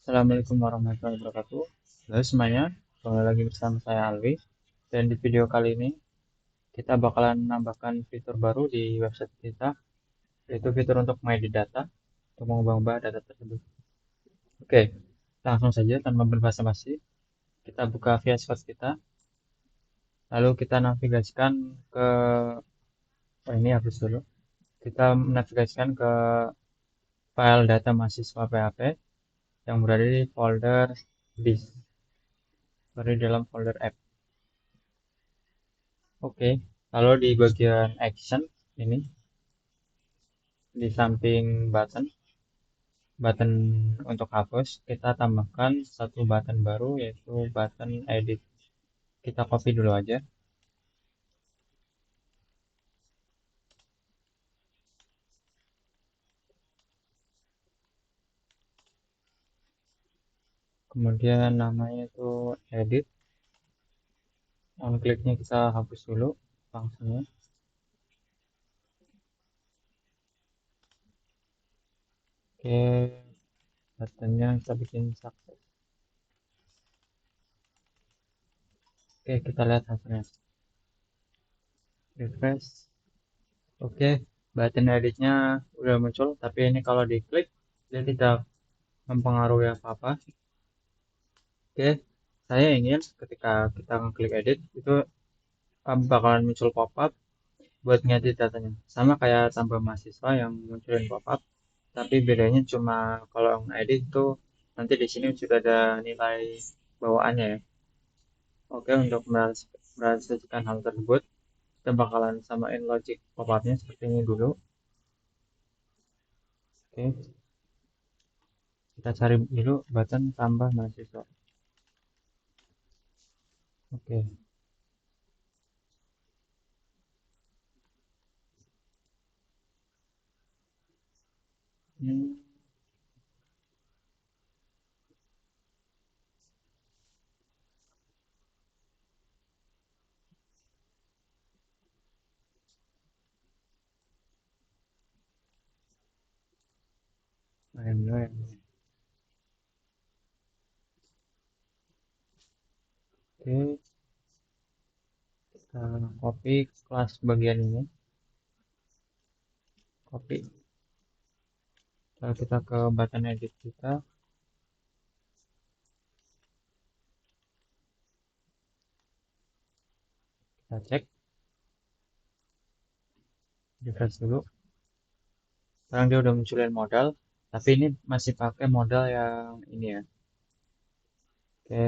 Assalamualaikum warahmatullahi wabarakatuh. Halo semuanya, kembali lagi bersama saya Alwi. Dan di video kali ini kita bakalan menambahkan fitur baru di website kita, yaitu fitur untuk mengedit data, untuk mengubah data tersebut. Oke, langsung saja tanpa berbasa-basi, kita buka VS Code kita, lalu kita navigasikan ke, ini hapus dulu. Kita navigasikan ke file data mahasiswa PHP yang berada di folder disk, berada di dalam folder app. Oke, lalu di bagian action ini di samping button untuk hapus, kita tambahkan satu button baru yaitu button edit. Kita copy dulu aja. Kemudian namanya itu edit. On kliknya kita hapus dulu langsungnya. Oke, buttonnya kita bikin sukses. Oke, kita lihat hasilnya. Refresh. Oke, button editnya udah muncul, tapi ini kalau diklik dia tidak mempengaruhi apa-apa. Oke, saya ingin ketika kita ngeklik edit itu bakalan muncul pop-up buat ngedit datanya. Sama kayak tambah mahasiswa yang munculin pop-up, tapi bedanya cuma kalau ngedit itu nanti di sini sudah ada nilai bawaannya ya. Oke, untuk merealisasikan hal tersebut, kita bakalan samain logic pop-upnya seperti ini dulu. Oke, kita cari dulu button tambah mahasiswa. Oke. Hmm, main dulu ya. Oke, kita copy kelas bagian ini, copy. Lalu kita ke button edit kita, kita cek, refresh dulu. Sekarang dia udah munculin modal, tapi ini masih pakai modal yang ini ya. Oke,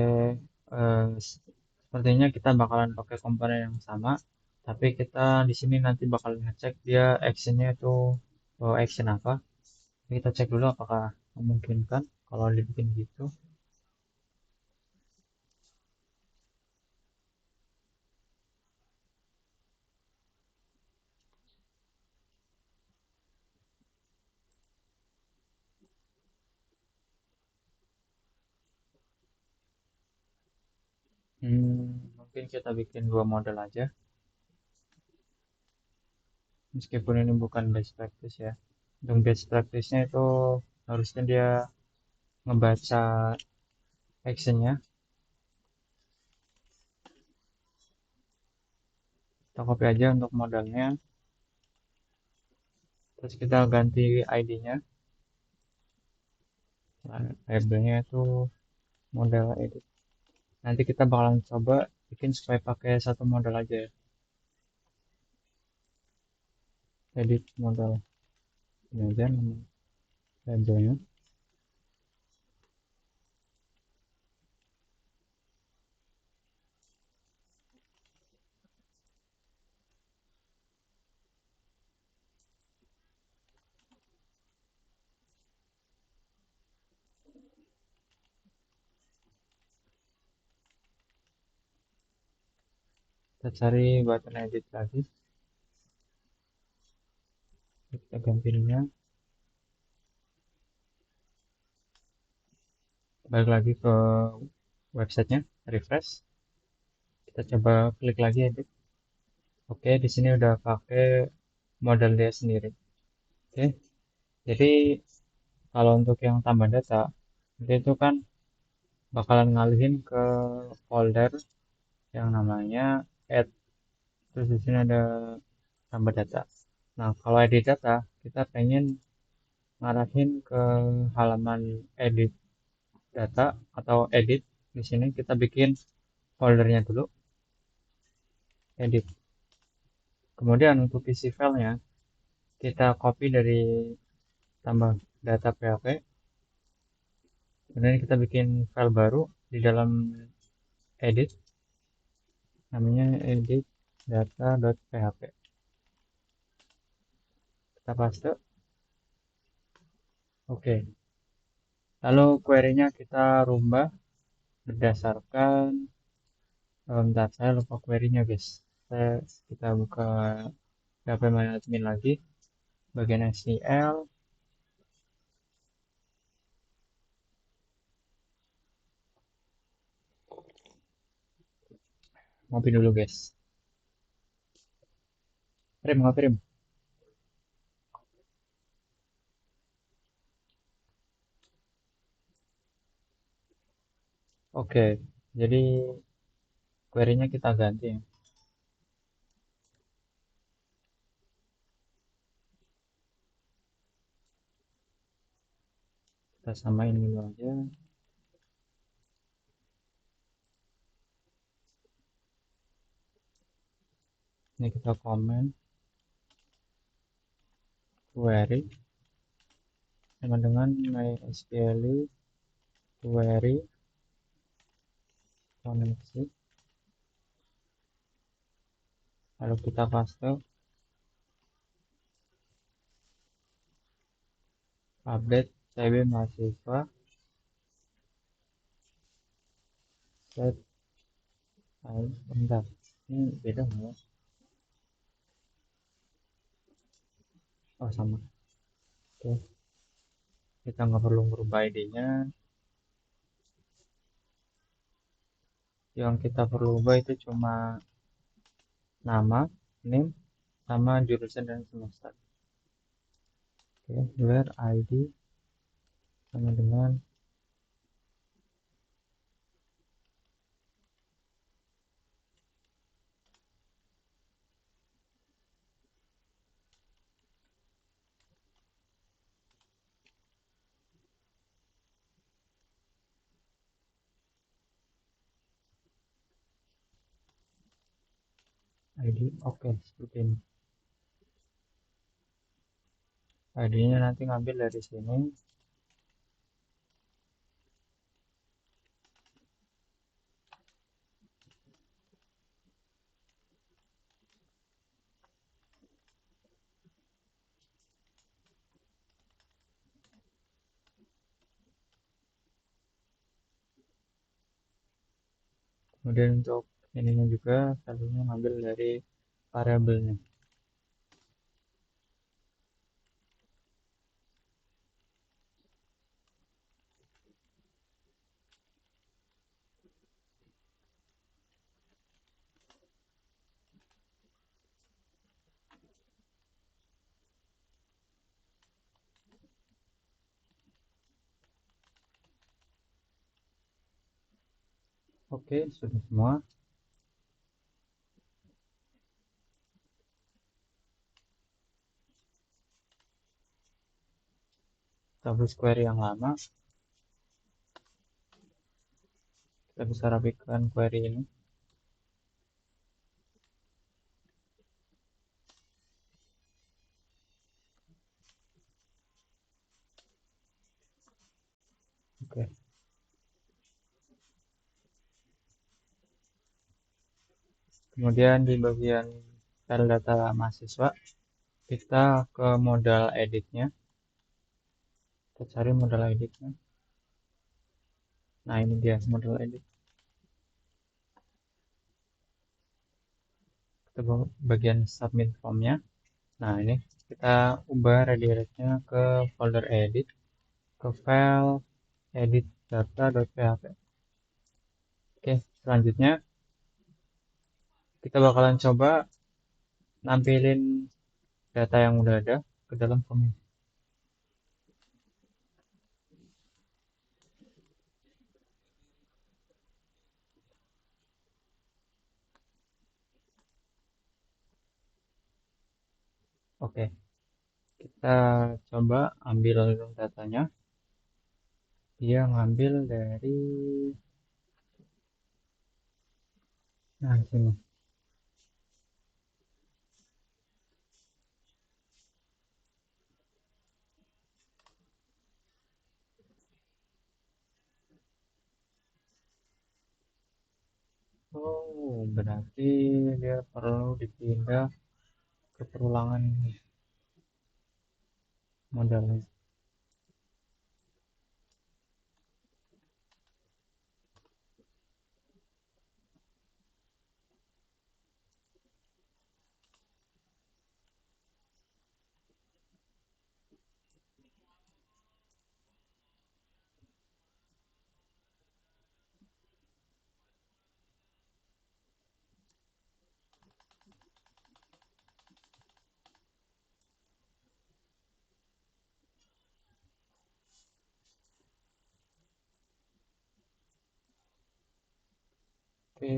sepertinya kita bakalan pakai komponen yang sama, tapi kita di sini nanti bakalan ngecek dia actionnya itu action apa. Kita cek dulu apakah memungkinkan kalau dibikin gitu. Mungkin kita bikin dua model aja, meskipun ini bukan best practice ya. Untuk best practice-nya itu harusnya dia ngebaca actionnya. Kita copy aja untuk modalnya, terus kita ganti ID-nya. Labelnya itu model edit. Nanti kita bakalan coba bikin supaya pakai satu model aja ya. Edit model ini aja nama labelnya. Kita cari button edit lagi, kita ganti ininya. Balik lagi ke websitenya, refresh. Kita coba klik lagi edit. Oke, di sini udah pakai model dia sendiri. Oke, jadi kalau untuk yang tambah data, Nanti itu kan bakalan ngalihin ke folder yang namanya add. Terus di sini ada tambah data. Nah, kalau edit data, kita pengen ngarahin ke halaman edit data atau edit. Di sini kita bikin foldernya dulu, edit. Kemudian untuk isi filenya, kita copy dari tambah data PHP. Kemudian kita bikin file baru di dalam edit, namanya edit data.php. Kita paste. Oke. Lalu query-nya kita rubah berdasarkan, bentar, saya lupa query-nya guys. Kita buka PHP MyAdmin lagi, bagian SQL, ngopi dulu guys. Ngopi Rim. Oke, jadi query-nya kita ganti ya. Kita samain dulu aja. Ini kita komen query sama dengan MySQL query koneksi. Lalu kita paste update CB mahasiswa set. Bentar, ini beda nggak ya? Oh sama. Oke, kita nggak perlu merubah ID-nya. Yang kita perlu ubah itu cuma nama, name, sama jurusan dan semester. Oke, where ID sama dengan ID. Oke, seperti ini. ID-nya nanti ngambil dari sini. Kemudian untuk ininya juga value-nya ngambil dari variabelnya. Oke, sudah semua. Kita hapus query yang lama. Kita bisa rapikan query ini. Oke. Kemudian di bagian file data mahasiswa, kita ke modal editnya. Kita cari modal editnya. Nah, ini dia modal edit. Kita bagian submit formnya. Nah, ini kita ubah redirectnya ke folder edit, ke file edit data.php. Oke, selanjutnya kita bakalan coba nampilin data yang udah ada ke dalam form. Oke, kita coba ambil datanya. Dia ngambil dari, nah sini. Oh, berarti dia perlu dipindah ke perulangan modalnya. Oke,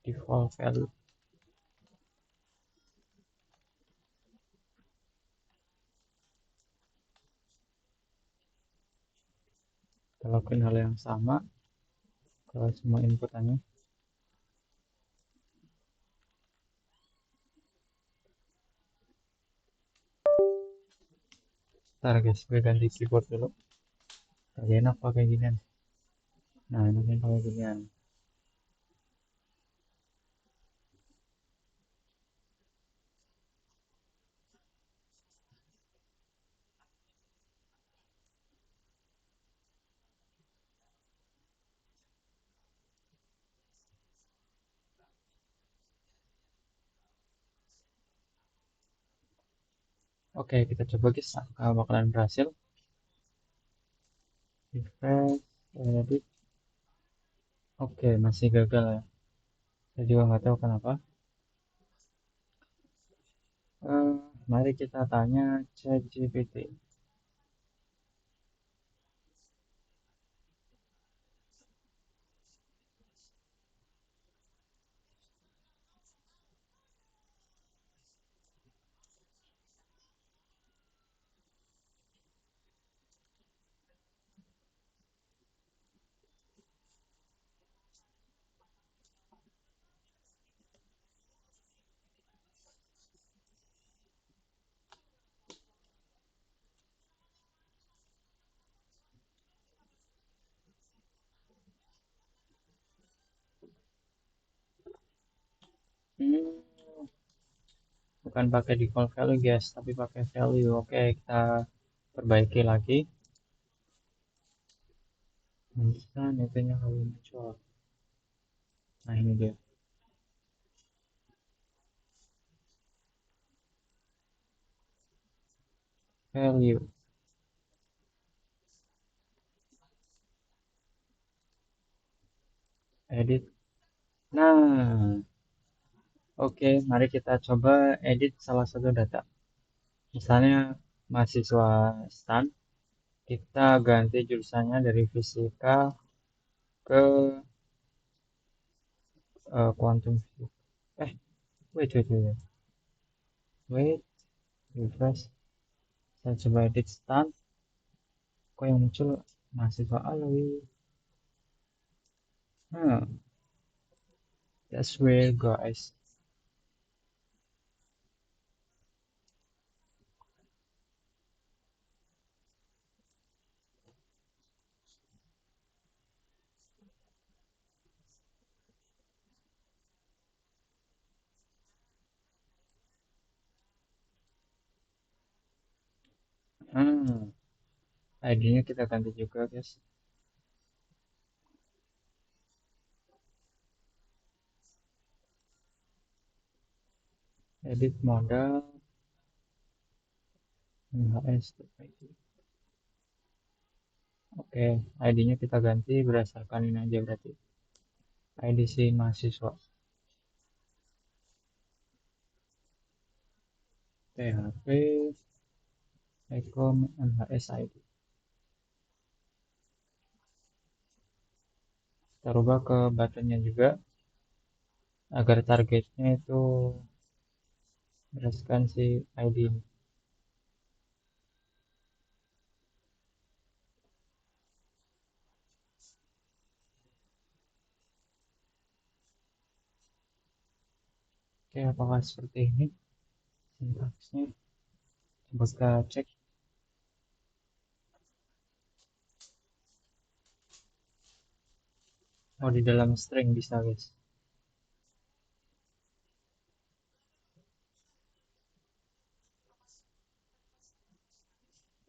default value. Kita lakukan hal yang sama ke semua inputannya. Ntar guys, gue ganti keyboard dulu. Gak enak pakai ginian. Nah, ini kan pakai ginian. Oke, kita coba guys, apakah bakalan berhasil. Refresh, edit. Oke, masih gagal ya. Saya juga nggak tahu kenapa. Eh, Mari kita tanya ChatGPT. Hmm, bukan pakai default value guys, tapi pakai value. Oke, kita perbaiki lagi. Bisa netenya kalau muncul. Nah, ini dia. Value. Edit. Nah, oke, mari kita coba edit salah satu data. Misalnya mahasiswa STAN, kita ganti jurusannya dari fisika ke quantum physics. Eh, wait. Wait, refresh. Saya coba edit STAN. Kok yang muncul mahasiswa alwi? Hmm, that's weird guys. Hmm, ID-nya kita ganti juga guys. Edit modal NHS. Oke, ID-nya kita ganti berdasarkan ini aja berarti. ID si mahasiswa. THP, Ecom, NHS ID. Kita rubah ke buttonnya juga agar targetnya itu berdasarkan si ID ini. Oke, apakah seperti ini sintaksnya? Coba kita cek. Oh, di dalam string bisa, guys.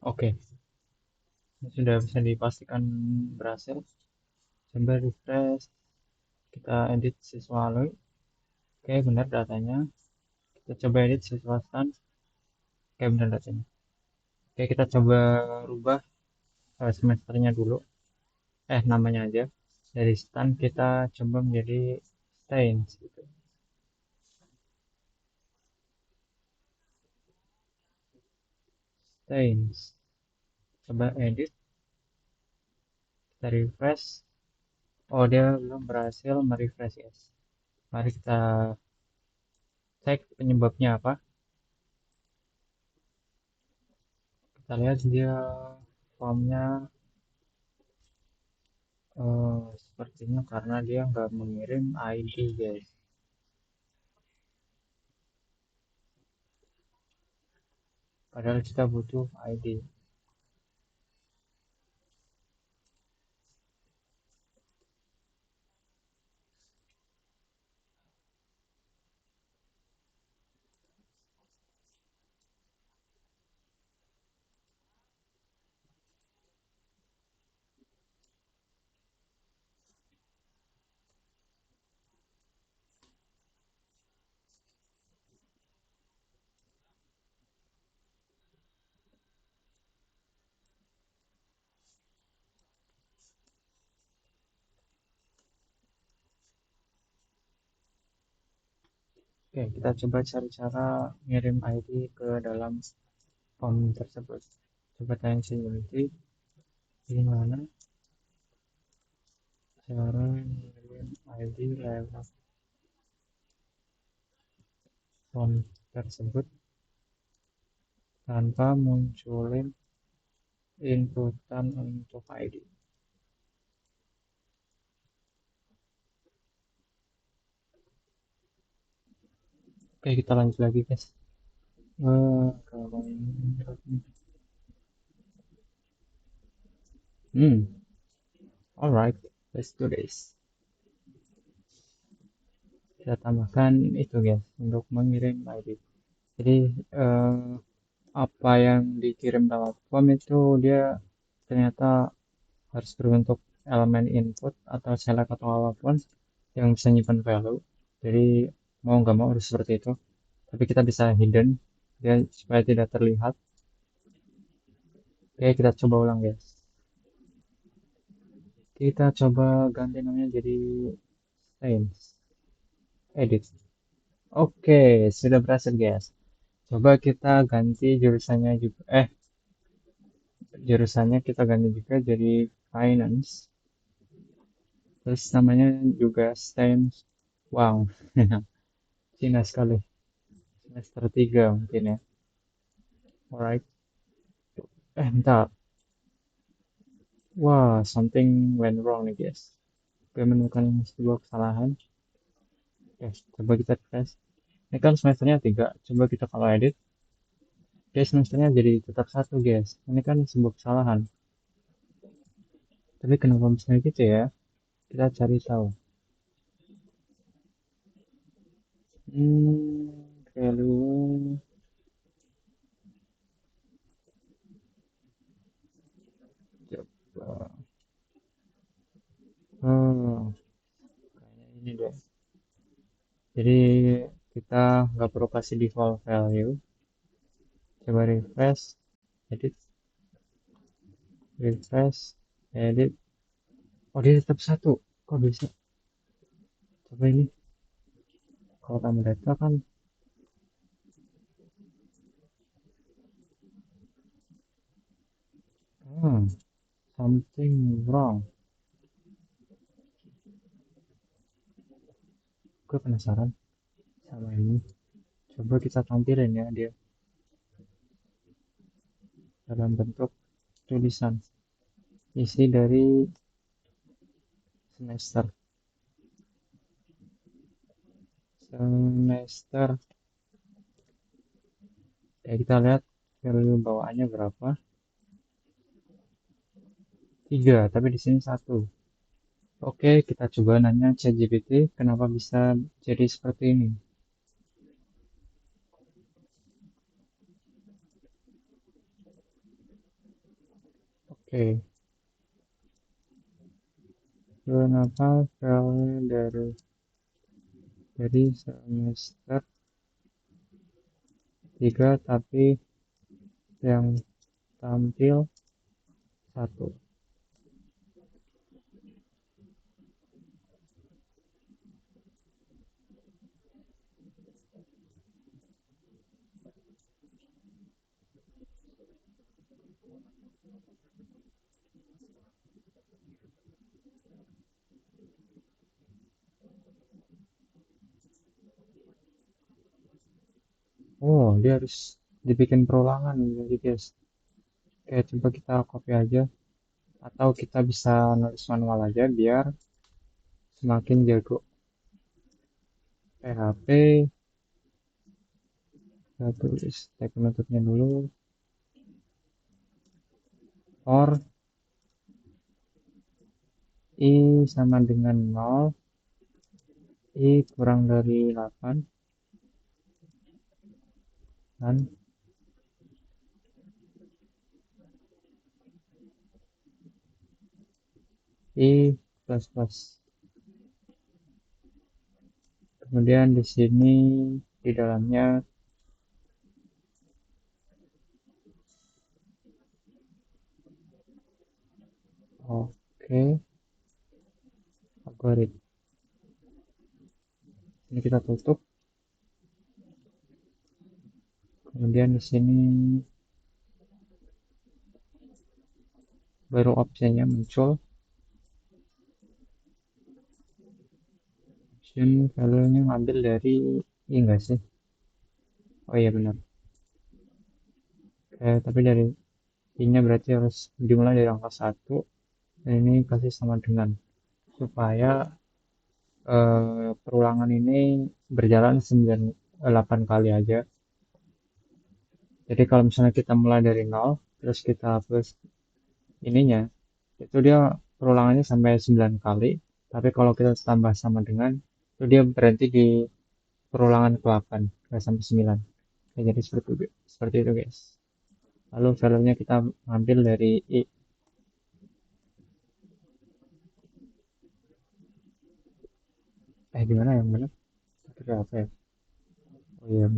Oke, ini sudah bisa dipastikan berhasil. Coba refresh, kita edit siswa lalu. Oke, benar datanya. Kita coba edit siswa stan. Oke, benar datanya. Oke, kita coba rubah semesternya dulu. Namanya aja. Dari stan kita coba menjadi stains gitu. Stains. Coba edit, kita refresh. Oh, dia belum berhasil merefresh, guys. Mari kita cek penyebabnya apa. Kita lihat dia formnya sepertinya karena dia nggak mengirim ID, guys. Padahal kita butuh ID. Oke, kita coba cari cara ngirim ID ke dalam form tersebut. Coba tanya si Unity, gimana cara ngirim ID lewat form tersebut tanpa munculin inputan untuk ID. Oke, kita lanjut lagi, guys. Kalau ini, alright, let's do this. Kita tambahkan itu, guys, untuk mengirim ID. Jadi apa yang dikirim lewat form itu dia ternyata harus berbentuk elemen input atau select atau apapun yang bisa nyimpan value. Jadi mau nggak mau harus seperti itu. Tapi kita bisa hidden dia supaya tidak terlihat. Oke, kita coba ulang, guys. Kita coba ganti namanya jadi stains. Edit. Oke, sudah berhasil, guys. Coba kita ganti jurusannya juga. Jurusannya kita ganti juga jadi finance. Terus namanya juga stains. Wow, Cina sekali. Semester 3 mungkin ya. Alright. Bentar. Wah, something went wrong nih, guys. Gue menemukan sebuah kesalahan. Oke, coba kita tes. Ini kan semesternya 3. Coba kita kalau edit. Oke, semesternya jadi tetap 1, guys. Ini kan sebuah kesalahan. Tapi kenapa misalnya gitu ya? Kita cari tahu. Value. Coba. Oh, kayaknya ini deh. Jadi kita nggak perlu kasih default value. Coba refresh, edit, refresh, edit. Oh, dia tetap 1. Kok bisa? Coba ini. Kalau tambah data kan, hmm, something wrong. Gue penasaran sama ini. Coba kita tampilin ya dia dalam bentuk tulisan. Isi dari semester. Semester. Ya, kita lihat value bawaannya berapa. 3, tapi di sini 1. Oke, kita coba nanya ChatGPT kenapa bisa jadi seperti ini. Oke, kenapa value dari semester 3 tapi yang tampil 1? Oh, dia harus dibikin perulangan jadi guys. Oke, coba kita copy aja. Atau kita bisa nulis manual aja biar semakin jago. PHP, kita tulis tag penutupnya dulu. For I sama dengan 0, I kurang dari 8, dan I plus plus. Kemudian di sini di dalamnya oke, algoritma. Ini kita tutup. Kemudian di sini baru optionnya muncul. Option value-nya ngambil dari ini enggak sih? Oh iya benar. Tapi dari I-nya berarti harus dimulai dari angka 1 dan ini kasih sama dengan supaya perulangan ini berjalan 8 kali aja. Jadi kalau misalnya kita mulai dari 0 terus kita hapus ininya, itu dia perulangannya sampai 9 kali. Tapi kalau kita tambah sama dengan, itu dia berhenti di perulangan ke-8, nggak sampai 9. Ya, jadi seperti itu guys. Lalu value-nya kita ambil dari I. Gimana yang benar? Pakai apa ya? Oh iya,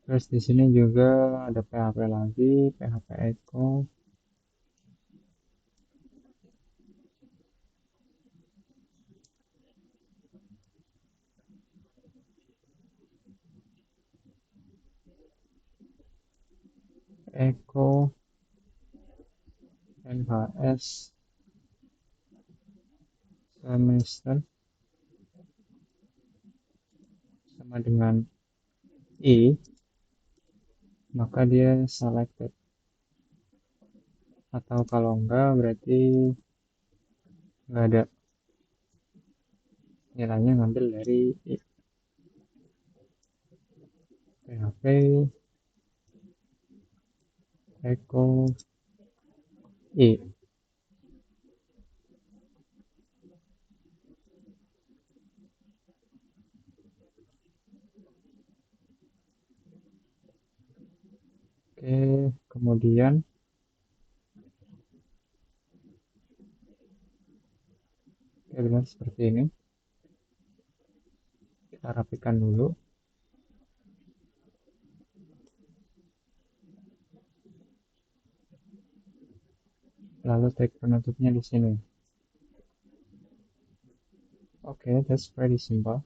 terus di sini juga ada PHP lagi, PHP Echo. Echo NHS semester sama dengan I, maka dia selected. Atau kalau enggak berarti enggak ada, nilainya ngambil dari I. PHP Echo I. Oke, kemudian benar seperti ini. Kita rapikan dulu. Lalu tag penutupnya di sini. Oke, that's pretty simple.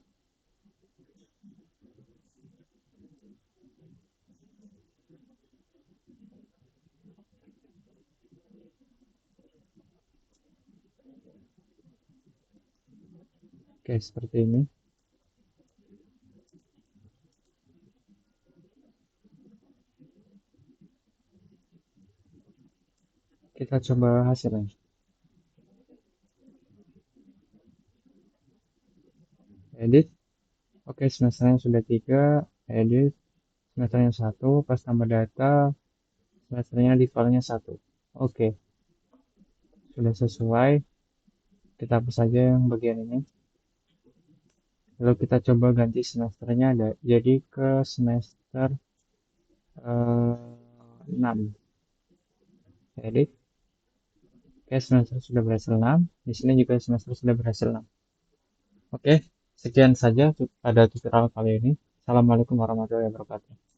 Oke, seperti ini. Kita coba hasilnya. Edit. Oke, semesternya sudah 3. Edit. Semesternya 1. Pas tambah data. Semesternya di filenya 1. Oke, sudah sesuai. Kita hapus saja yang bagian ini. Lalu kita coba ganti semesternya jadi ke semester 6. Edit. Oke, semester sudah berhasil 6. Di sini juga semester sudah berhasil 6. Oke, sekian saja pada tutorial kali ini. Assalamualaikum warahmatullahi wabarakatuh.